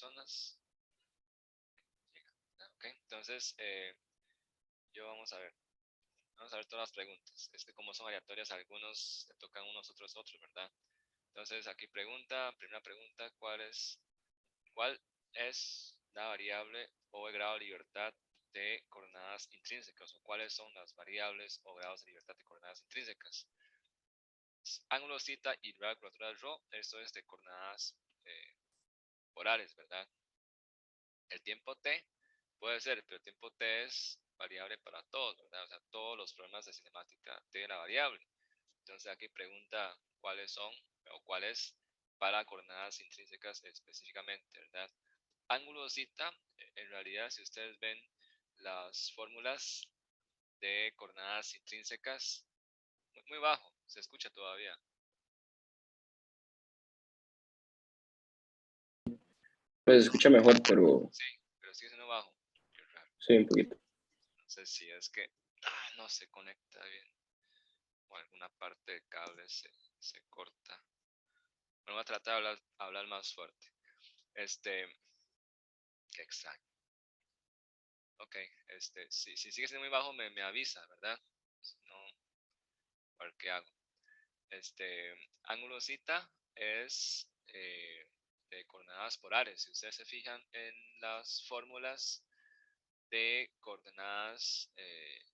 personas. Ok, entonces yo vamos a ver todas las preguntas. Es que como son aleatorias, algunos se tocan unos, otros, ¿verdad? Entonces aquí primera pregunta, cuál es la variable o el grado de libertad de coordenadas intrínsecas? ¿O cuáles son las variables o grados de libertad de coordenadas intrínsecas? Ángulo θ y la curvatura de ρ, esto es de coordenadas polares, ¿verdad? El tiempo t puede ser, pero el tiempo t es variable para todos, ¿verdad? O sea, todos los problemas de cinemática tienen la variable. Entonces aquí pregunta cuáles son o cuáles para coordenadas intrínsecas específicamente, ¿verdad? Ángulo θ, en realidad si ustedes ven las fórmulas de coordenadas intrínsecas, muy bajo, se escucha todavía. Pues se escucha mejor, pero Sí, pero sigue siendo bajo. Qué raro. sí, un poquito. No sé si es que no se conecta bien o alguna parte del cable se corta. Bueno, voy a tratar de hablar más fuerte. Qué extraño. Ok, si sigue siendo muy bajo me avisa, ¿verdad? Si no, a ver qué hago. Ángulo θ es de coordenadas polares. Si ustedes se fijan en las fórmulas de coordenadas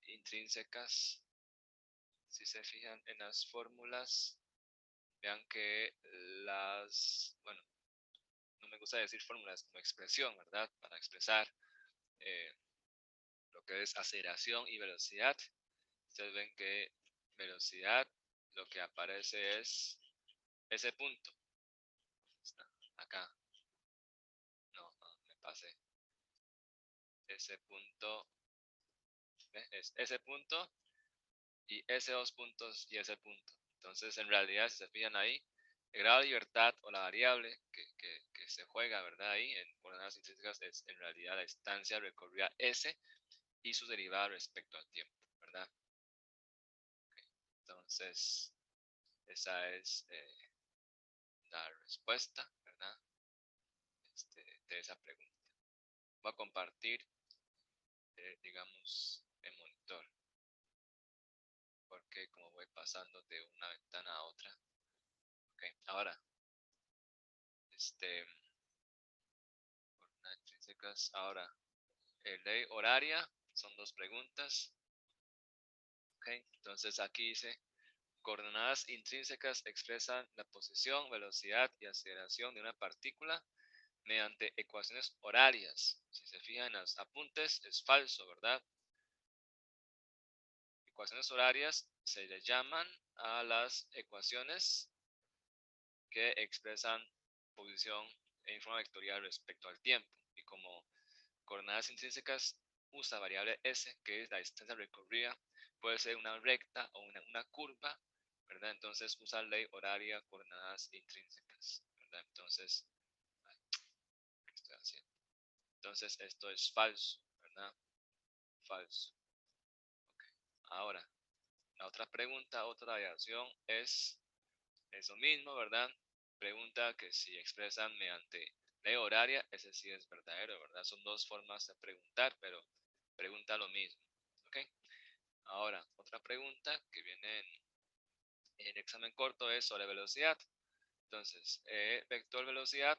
intrínsecas, si se fijan en las fórmulas, vean que bueno, no me gusta decir fórmulas como expresión, ¿verdad? Para expresar eh, lo que es aceleración y velocidad. Ustedes ven que velocidad, lo que aparece es ese punto. Está acá. No, me pasé. Ese punto, es ese punto y ese dos puntos y ese punto. Entonces, en realidad, si se fijan ahí, el grado de libertad o la variable que se juega, ¿verdad? Ahí en coordenadas intrínsecas es en realidad la distancia recorrida S y su derivada respecto al tiempo, ¿verdad? Okay. Entonces, esa es la respuesta, ¿verdad? De esa pregunta. Voy a compartir, digamos, el monitor, porque como voy pasando de una ventana a otra. Ok, ahora, coordenadas intrínsecas, ahora, ley horaria, son dos preguntas. Ok, entonces aquí dice, coordenadas intrínsecas expresan la posición, velocidad y aceleración de una partícula mediante ecuaciones horarias. Si se fijan en los apuntes, es falso, ¿verdad? Ecuaciones horarias se le llaman a las ecuaciones que expresan posición en forma vectorial respecto al tiempo. Y como coordenadas intrínsecas usa variable s, que es la distancia recorrida, puede ser una recta o una curva, ¿verdad? Entonces usa ley horaria, coordenadas intrínsecas, ¿verdad? Entonces, ¿qué estoy haciendo? Entonces esto es falso, ¿verdad? Falso. Okay. Ahora, la otra pregunta, otra variación es eso mismo, ¿verdad? Pregunta que si expresan mediante ley horaria, ese sí es verdadero, ¿verdad? Son dos formas de preguntar, pero pregunta lo mismo, ¿ok? Ahora, otra pregunta que viene en el examen corto es sobre velocidad. Entonces, vector velocidad,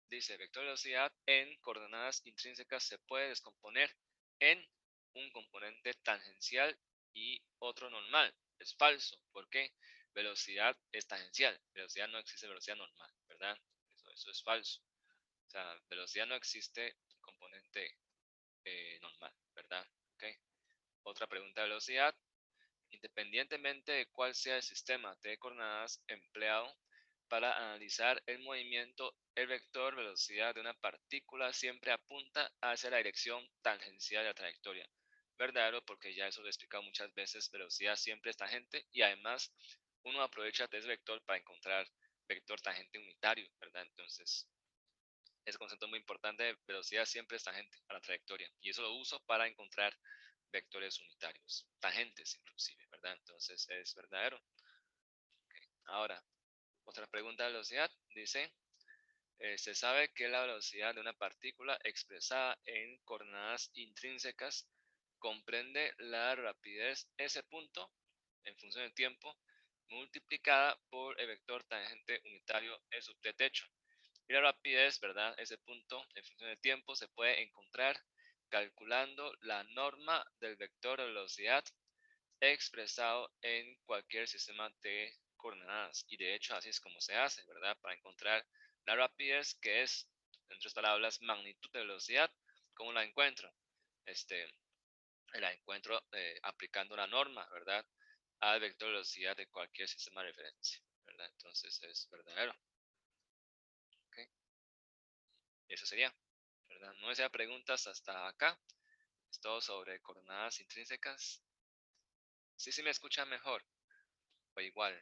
dice, vector velocidad en coordenadas intrínsecas se puede descomponer en un componente tangencial y otro normal. Es falso. ¿Por qué? Velocidad es tangencial. Velocidad no existe velocidad normal, ¿verdad? Eso es falso. O sea, velocidad no existe componente normal, ¿verdad? ¿Okay? Otra pregunta de velocidad. Independientemente de cuál sea el sistema de coordenadas empleado para analizar el movimiento, el vector velocidad de una partícula siempre apunta hacia la dirección tangencial de la trayectoria. Verdadero, porque ya eso lo he explicado muchas veces, velocidad siempre es tangente y además uno aprovecha de ese vector para encontrar vector tangente unitario, ¿verdad? Entonces, ese concepto es muy importante, velocidad siempre es tangente a la trayectoria y eso lo uso para encontrar vectores unitarios, tangentes inclusive, ¿verdad? Entonces es verdadero. Okay. Ahora, otra pregunta de velocidad dice, Se sabe que la velocidad de una partícula expresada en coordenadas intrínsecas comprende la rapidez s punto en función del tiempo multiplicada por el vector tangente unitario e sub t techo. Y la rapidez, ¿verdad? Ese punto en función del tiempo se puede encontrar calculando la norma del vector de velocidad expresado en cualquier sistema de coordenadas. Y de hecho así es como se hace, ¿verdad? Para encontrar la rapidez, que es, en otras palabras, magnitud de velocidad. ¿Cómo la encuentro? La encuentro aplicando la norma, ¿verdad? Al vector de velocidad de cualquier sistema de referencia, ¿verdad? Entonces es verdadero. ¿Okay? Eso sería, ¿verdad? No sea preguntas hasta acá. Es todo sobre coordenadas intrínsecas. Sí me escucha mejor o igual.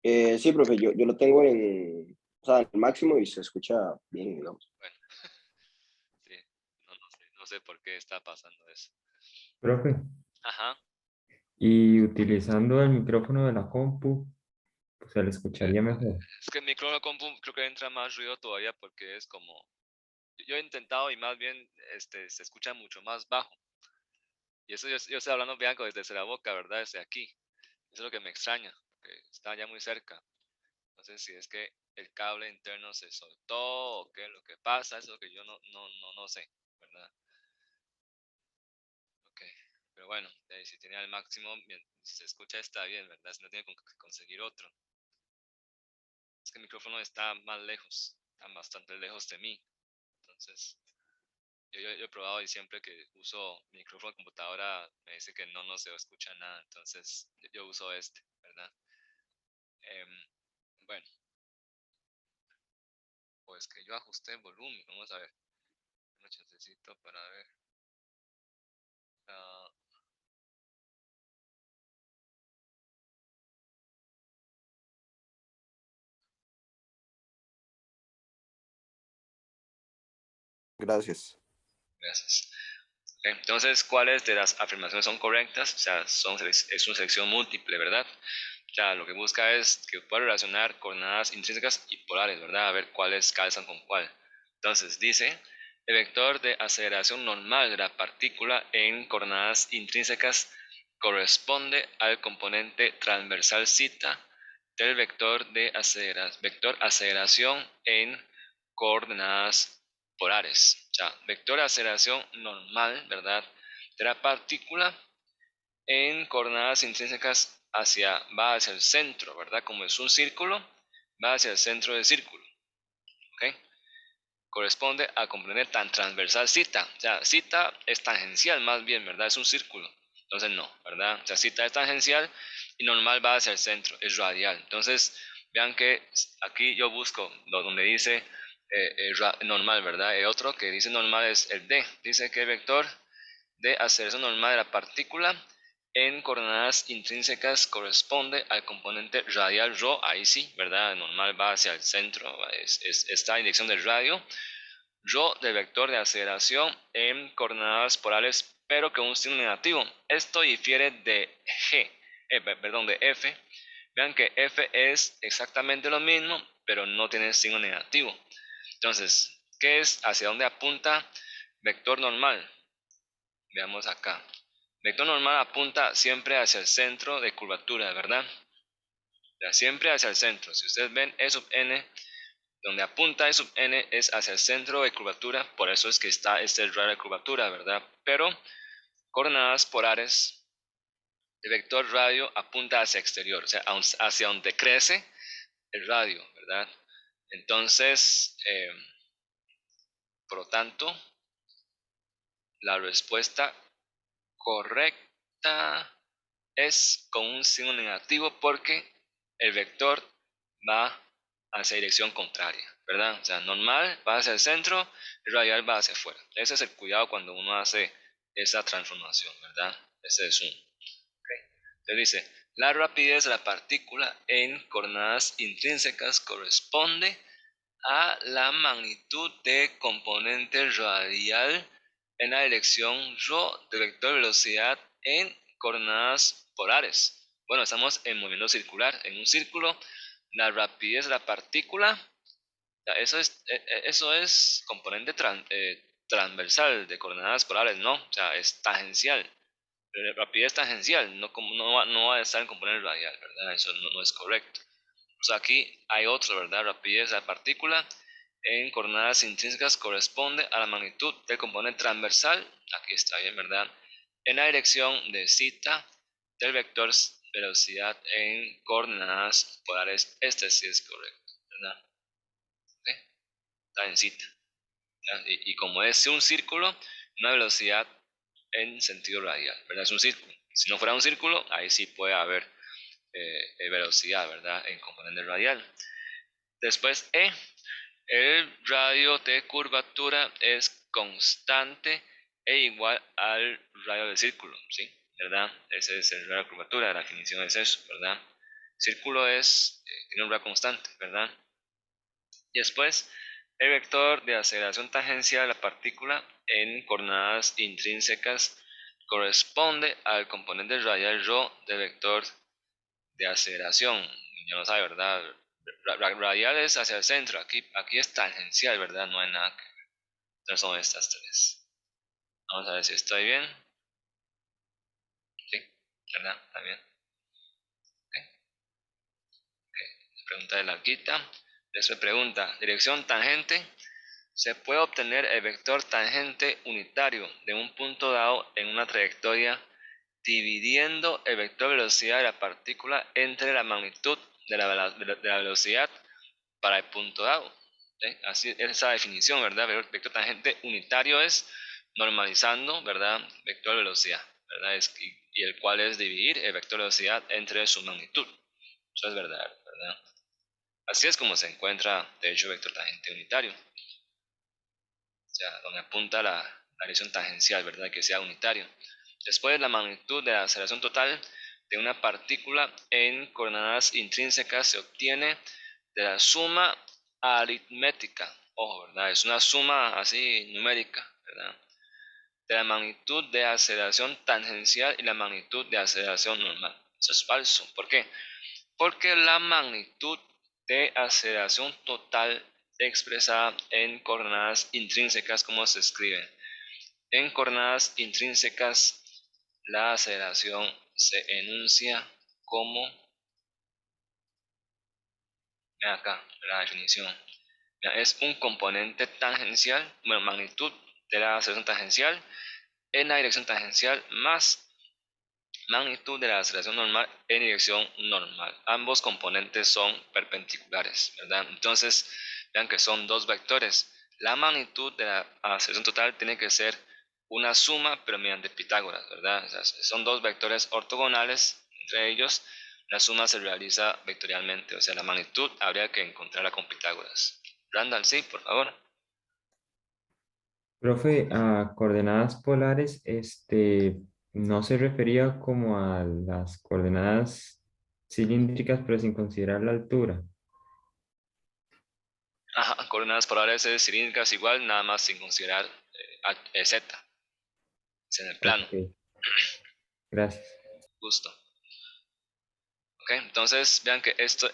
Sí, profe, yo lo tengo o sea, en el máximo y se escucha bien, digamos. Bueno, sí, no sé por qué está pasando eso. Profe, Ajá. y utilizando el micrófono de la compu, pues se le Eh, escucharía mejor. es que el micrófono compu creo que entra más ruido todavía porque es como... Yo he intentado y más bien se escucha mucho más bajo. Y eso yo estoy hablando Bianco desde la boca, ¿verdad? Desde aquí. Eso es lo que me extraña, que está ya muy cerca. No sé si es que el cable interno se soltó o qué es lo que pasa, eso es lo que yo no sé, ¿verdad? Ok, pero bueno, si tiene al máximo, bien, si se escucha está bien, ¿verdad? Si no tiene que conseguir otro. Es que el micrófono está más lejos, está bastante lejos de mí. Entonces, yo he probado y siempre que uso mi micrófono de computadora me dice que no se escucha nada. Entonces, yo uso este, ¿verdad? Em, bueno, pues que yo ajusté el volumen. Vamos a ver. Un chancecito para ver. Ah, Gracias. gracias. Ok, entonces, ¿cuáles de las afirmaciones son correctas? O sea, es una selección múltiple, ¿verdad? O sea, lo que busca es que pueda relacionar coordenadas intrínsecas y polares, ¿verdad? A ver cuáles calzan con cuál. Entonces, dice, el vector de aceleración normal de la partícula en coordenadas intrínsecas corresponde al componente transversal zeta del vector aceleración en coordenadas polares. O sea, vector de aceleración normal, ¿verdad? De la partícula en coordenadas intrínsecas va hacia el centro, ¿verdad? Como es un círculo, va hacia el centro del círculo, ¿ok? Corresponde a componente tan transversal cita. O sea, cita es tangencial más bien, ¿verdad? Es un círculo. Entonces no, ¿verdad? O sea, cita es tangencial y normal va hacia el centro, es radial. Entonces, vean que aquí yo busco donde dice normal, ¿verdad? El otro que dice normal es el D. Dice que el vector de aceleración normal de la partícula en coordenadas intrínsecas corresponde al componente radial ρ, ahí sí, ¿verdad? Normal va hacia el centro, está en dirección del radio. Ρ del vector de aceleración en coordenadas polares, pero con un signo negativo. Esto difiere de de F. Vean que F es exactamente lo mismo, pero no tiene signo negativo. Entonces, ¿qué es? ¿Hacia dónde apunta vector normal? Veamos acá. Vector normal apunta siempre hacia el centro de curvatura, ¿verdad? Ya, siempre hacia el centro. Si ustedes ven E sub n, donde apunta E sub n es hacia el centro de curvatura, por eso es que está este radio de curvatura, ¿verdad? Pero coordenadas polares, el vector radio apunta hacia exterior, o sea, hacia donde crece el radio, ¿verdad? Entonces, por lo tanto, la respuesta correcta es con un signo negativo porque el vector va hacia dirección contraria, ¿verdad? O sea, normal va hacia el centro, el radial va hacia afuera. Ese es el cuidado cuando uno hace esa transformación, ¿verdad? Ese es un. Okay. Entonces dice, la rapidez de la partícula en coordenadas intrínsecas corresponde a la magnitud de componente radial en la dirección ρ del vector de velocidad en coordenadas polares. Bueno, estamos en movimiento circular, en un círculo, la rapidez de la partícula, eso es componente transversal de coordenadas polares, ¿no? O sea, es tangencial. Rapidez tangencial, no va a estar en componente radial, ¿verdad? Eso no es correcto. O sea, aquí hay otro, ¿verdad? Rapidez de la partícula en coordenadas intrínsecas corresponde a la magnitud del componente transversal, aquí está bien, ¿verdad? En la dirección de zeta del vector velocidad en coordenadas polares. Este sí es correcto, ¿verdad? ¿Okay? Está en zeta. Y como es un círculo, una velocidad en sentido radial, ¿verdad? Es un círculo. Si no fuera un círculo, ahí sí puede haber velocidad, ¿verdad? En componente radial. Después el radio de curvatura es constante e igual al radio del círculo, ¿sí? ¿Verdad? Ese es el radio de curvatura, la definición es eso, ¿verdad? Círculo tiene un radio constante, ¿verdad? Y después, el vector de aceleración tangencial de la partícula en coordenadas intrínsecas corresponde al componente radial ρ del vector de aceleración. Ya lo sabe, ¿verdad? Radial es hacia el centro, aquí es tangencial, ¿verdad? No hay nada que ver. Entonces son estas tres. Vamos a ver si estoy bien. Sí, ¿verdad? Está bien. Okay. Pregunta de la quita. Después pregunta, dirección tangente. Se puede obtener el vector tangente unitario de un punto dado en una trayectoria dividiendo el vector velocidad de la partícula entre la magnitud de la velocidad para el punto dado. Así es esa definición, ¿verdad? Vector tangente unitario es normalizando, ¿verdad? Vector velocidad, ¿verdad? Y el cual es dividir el vector velocidad entre su magnitud. Eso es verdad, ¿verdad? Así es como se encuentra, de hecho, vector tangente unitario. O sea, donde apunta la dirección tangencial, ¿verdad? Que sea unitario. Después, la magnitud de la aceleración total de una partícula en coordenadas intrínsecas se obtiene de la suma aritmética, ojo, ¿verdad? Es una suma así numérica, ¿verdad? De la magnitud de aceleración tangencial y la magnitud de aceleración normal. Eso es falso. ¿Por qué? Porque la magnitud de aceleración total expresada en coordenadas intrínsecas, ¿cómo se escribe? En coordenadas intrínsecas, la aceleración se enuncia como, ven acá, la definición, es un componente tangencial, bueno, magnitud de la aceleración tangencial en la dirección tangencial más magnitud de la aceleración normal en dirección normal. Ambos componentes son perpendiculares, ¿verdad? Entonces, vean que son dos vectores. La magnitud de la aceleración total tiene que ser una suma, pero mediante Pitágoras, ¿verdad? O sea, son dos vectores ortogonales entre ellos. La suma se realiza vectorialmente, o sea, la magnitud habría que encontrarla con Pitágoras. Randall, sí, por favor. Profe, a coordenadas polares, no se refería como a las coordenadas cilíndricas, pero sin considerar la altura. Ajá, coordenadas polares cilíndricas igual, nada más sin considerar z, es en el plano, Ok, gracias. justo. Ok, entonces vean que este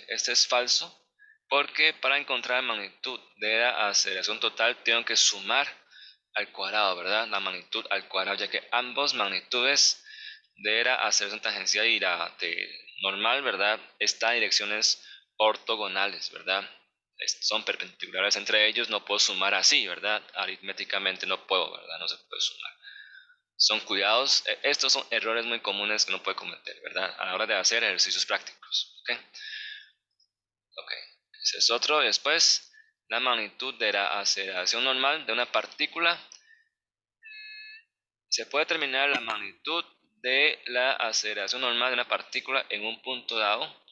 es falso, porque para encontrar la magnitud de la aceleración total tengo que sumar al cuadrado, ¿verdad? La magnitud al cuadrado, ya que ambos magnitudes de la aceleración tangencial y la de normal, ¿verdad? Están en direcciones ortogonales, ¿verdad? Son perpendiculares entre ellos, no puedo sumar así, ¿verdad? Aritméticamente no puedo, ¿verdad? No se puede sumar. Son cuidados, estos son errores muy comunes que uno puede cometer, ¿verdad? A la hora de hacer ejercicios prácticos, ¿ok? Ok, ese es otro. Después, la magnitud de la aceleración normal de una partícula. Se puede determinar la magnitud de la aceleración normal de una partícula en un punto dado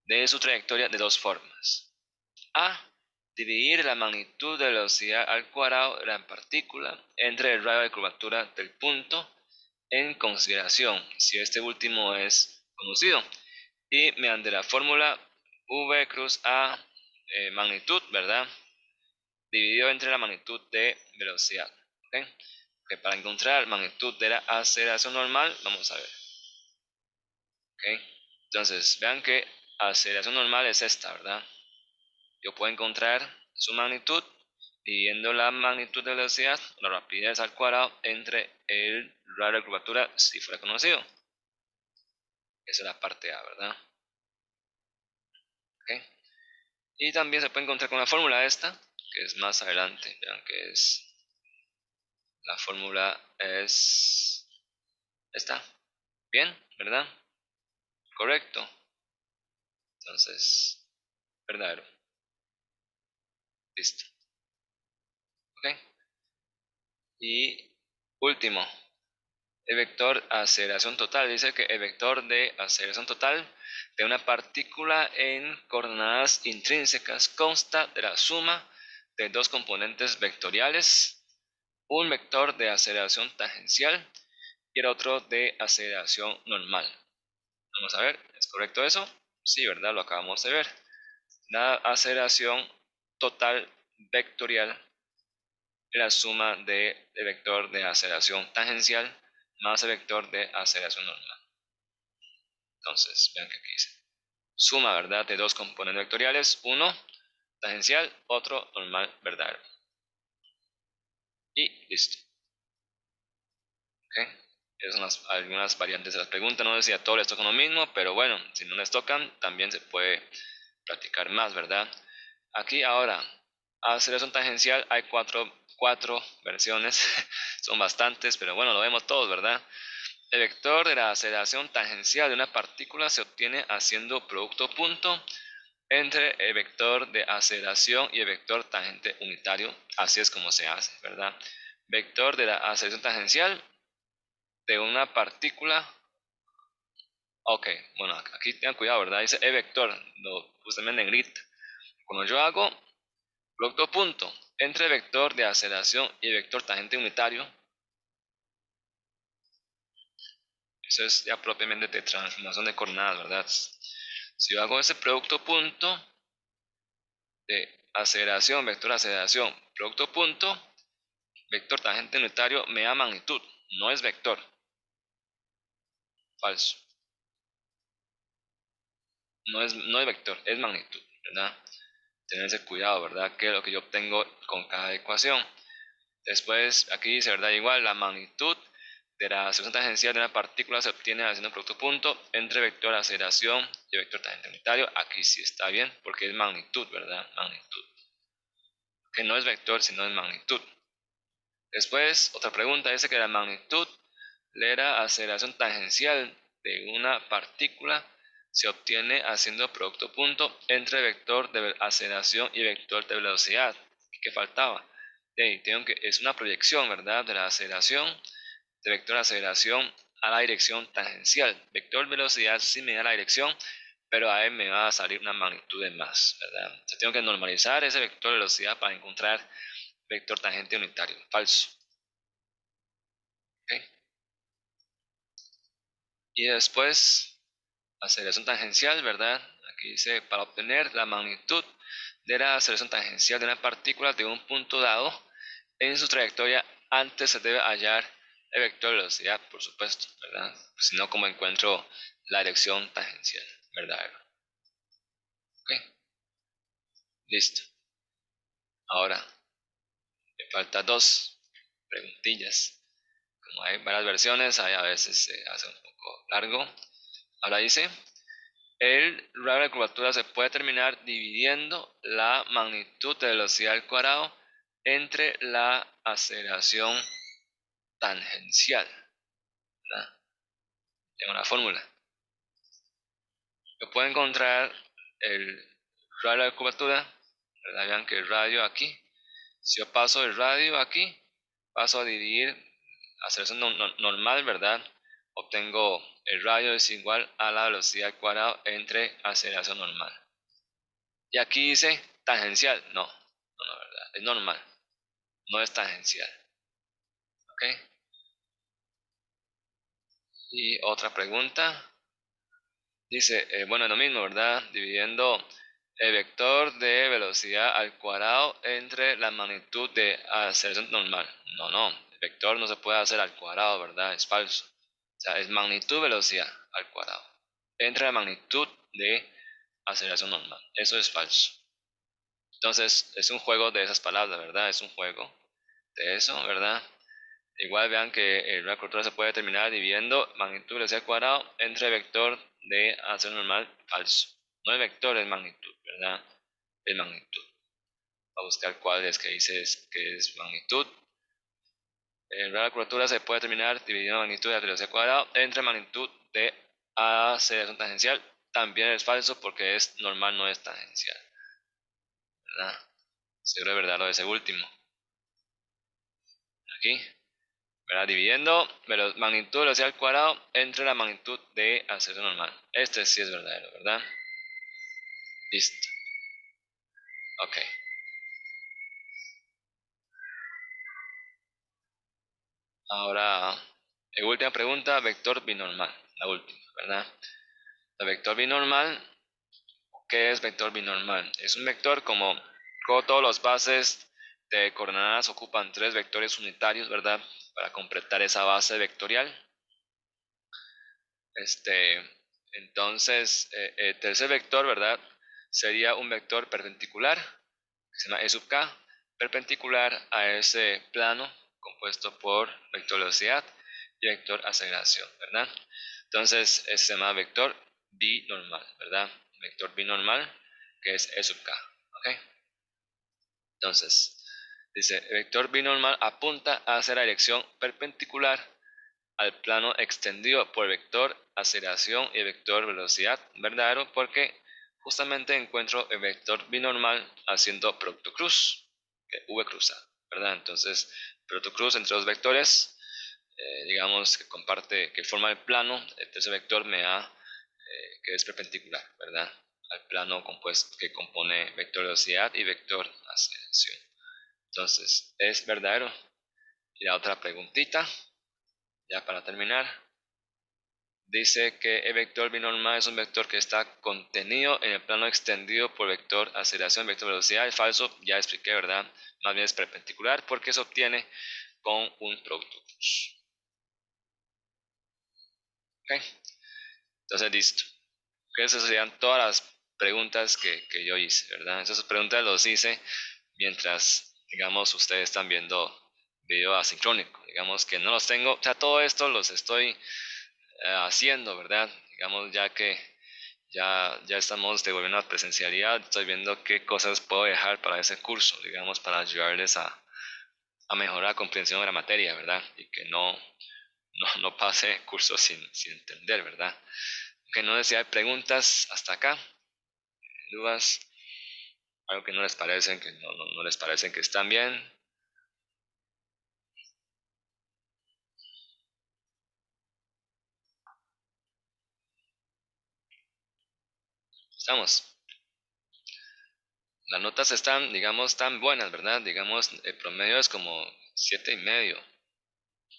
de su trayectoria de dos formas. A. Dividir la magnitud de la velocidad al cuadrado de la partícula entre el radio de curvatura del punto en consideración, si este último es conocido, y mediante la fórmula V cruz A magnitud, ¿verdad? Dividido entre la magnitud de velocidad. ¿Okay? Okay, para encontrar la magnitud de la aceleración normal, vamos a ver. ¿Okay? Entonces, vean que aceleración normal es esta, ¿verdad? Yo puedo encontrar su magnitud dividiendo la magnitud de velocidad, la rapidez al cuadrado, entre el radio de curvatura si fuera conocido. Esa es la parte A, ¿verdad? ¿Okay? Y también se puede encontrar con la fórmula esta, que es más adelante. Vean que es... La fórmula es esta. Bien, ¿verdad? Correcto. Entonces, verdadero. Listo. ¿Ok? Y último, el vector aceleración total. Dice que el vector de aceleración total de una partícula en coordenadas intrínsecas consta de la suma de dos componentes vectoriales, un vector de aceleración tangencial y el otro de aceleración normal. Vamos a ver, ¿es correcto eso? Sí, ¿verdad? Lo acabamos de ver. La aceleración total vectorial es la suma del vector de aceleración tangencial más el vector de aceleración normal. Entonces, vean que aquí dice suma, ¿verdad? De dos componentes vectoriales, uno tangencial, otro normal verdadero. Y listo. ¿Ok? Esas son algunas variantes de las preguntas. No sé si a todos les tocan lo mismo, pero bueno, si no les tocan, también se puede practicar más, ¿verdad? Aquí ahora, aceleración tangencial, hay cuatro versiones, son bastantes, pero bueno, lo vemos todos, ¿verdad? El vector de la aceleración tangencial de una partícula se obtiene haciendo producto punto entre el vector de aceleración y el vector tangente unitario. Así es como se hace, ¿verdad? Vector de la aceleración tangencial de una partícula. Ok, bueno, aquí tengan cuidado, ¿verdad? Dice el vector, lo puse en negrita. Cuando yo hago producto punto entre el vector de aceleración y el vector tangente unitario, eso es ya propiamente de transformación de coordenadas, ¿verdad? Si yo hago ese producto punto de aceleración, vector aceleración, producto punto, vector tangente unitario me da magnitud, no es vector. Falso. No es vector, es magnitud, ¿verdad? Tener ese cuidado, ¿verdad? Que es lo que yo obtengo con cada ecuación. Después, aquí dice, ¿verdad? Igual, la magnitud de la aceleración tangencial de una partícula se obtiene haciendo producto punto entre vector de aceleración y vector tangente unitario. Aquí sí está bien, porque es magnitud, ¿verdad? Magnitud. Que no es vector, sino es magnitud. Después, otra pregunta dice que la magnitud de la aceleración tangencial de una partícula se obtiene haciendo producto punto entre vector de aceleración y vector de velocidad. ¿Qué faltaba? Tengo que, es una proyección, ¿verdad? De la aceleración, de vector de aceleración a la dirección tangencial. Vector velocidad sí me da la dirección, pero a él me va a salir una magnitud de más, ¿verdad? Entonces tengo que normalizar ese vector de velocidad para encontrar vector tangente unitario. Falso. ¿Okay? Y después, aceleración tangencial, ¿verdad? Aquí dice, para obtener la magnitud de la aceleración tangencial de una partícula de un punto dado en su trayectoria, antes se debe hallar el vector de velocidad, por supuesto, ¿verdad? Si no, ¿cómo encuentro la dirección tangencial? ¿Verdad? Ok, listo. Ahora, me faltan dos preguntillas. Como hay varias versiones, a veces se hace un poco largo. Ahora dice, el radio de curvatura se puede determinar dividiendo la magnitud de velocidad al cuadrado entre la aceleración tangencial, ¿verdad? Tengo una fórmula. Yo puedo encontrar el radio de curvatura, ¿verdad? Vean que el radio aquí, si yo paso el radio aquí, paso a dividir aceleración normal, ¿verdad? Obtengo el radio es igual a la velocidad al cuadrado entre aceleración normal. Y aquí dice tangencial. No, ¿verdad? Es normal. No es tangencial. ¿Ok? Y otra pregunta. Dice, bueno, lo mismo, ¿verdad? Dividiendo el vector de velocidad al cuadrado entre la magnitud de aceleración normal. No, el vector no se puede hacer al cuadrado, ¿verdad? Es falso. O sea, es magnitud velocidad al cuadrado. Entre la magnitud de aceleración normal. Eso es falso. Entonces, es un juego de esas palabras, ¿verdad? Es un juego de eso, ¿verdad? Igual vean que una curvatura se puede determinar dividiendo magnitud de velocidad al cuadrado entre vector de aceleración normal falso. No el vector, es magnitud, ¿verdad? Es magnitud. A buscar cuál es que dice que es magnitud. La curvatura se puede determinar dividiendo magnitud de la velocidad al cuadrado entre magnitud de aceleración tangencial. También es falso porque es normal, no es tangencial, ¿verdad? Seguro es verdad lo de ese último. Aquí, ¿verdad? Dividiendo magnitud de velocidad al cuadrado entre la magnitud de aceleración normal. Este sí es verdadero, ¿verdad? Listo. Ok. Ahora, última pregunta, vector binormal. La última, ¿verdad? El vector binormal, ¿qué es vector binormal? Es un vector como todos los bases de coordenadas ocupan 3 vectores unitarios, ¿verdad? Para completar esa base vectorial. Entonces, el tercer vector, ¿verdad? Sería un vector perpendicular, que se llama E sub k, perpendicular a ese plano compuesto por vector velocidad y vector aceleración, ¿verdad? Entonces, se llama vector binormal, ¿verdad? Vector binormal, que es E sub k, ¿ok? Entonces, dice, el vector binormal apunta hacia la dirección perpendicular al plano extendido por vector aceleración y vector velocidad, verdadero, porque justamente encuentro el vector binormal haciendo producto cruz, v cruzado, ¿verdad? Entonces, producto cruz entre dos vectores, digamos que comparte, que forma el plano, ese vector me da que es perpendicular, ¿verdad? Al plano compuesto que compone vector velocidad y vector aceleración. Entonces, es verdadero. Y la otra preguntita, ya para terminar, dice que el vector binormal es un vector que está contenido en el plano extendido por vector aceleración, vector velocidad. Es falso, ya expliqué, ¿verdad? Más bien es perpendicular porque se obtiene con un producto cruz. ¿Ok? Entonces, listo. Esas serían todas las preguntas que yo hice, ¿verdad? Esas preguntas las hice mientras, digamos, ustedes están viendo video asincrónico. Digamos que no los tengo, o sea, todo esto los estoy haciendo, ¿verdad? Digamos, ya que ya estamos devolviendo la presencialidad, estoy viendo qué cosas puedo dejar para ese curso, digamos, para ayudarles a mejorar la comprensión de la materia, ¿verdad? Y que no pase curso sin entender, ¿verdad? Que no sé si hay preguntas hasta acá, dudas, algo que no les parecen, que no les parecen que están bien. Estamos. Las notas están, digamos, tan buenas, ¿verdad? Digamos, el promedio es como 7,5,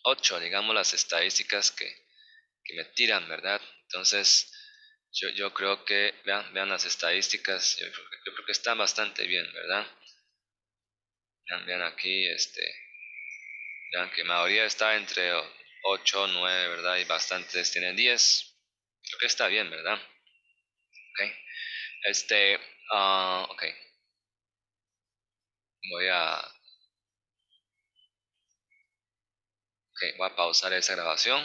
8, digamos, las estadísticas que me tiran, ¿verdad? Entonces, yo creo que, vean las estadísticas, yo creo que están bastante bien, ¿verdad? Vean aquí, vean que la mayoría está entre 8, 9, ¿verdad? Y bastantes tienen 10. Creo que está bien, ¿verdad? Ok. Ok. Voy a, voy a pausar esa grabación.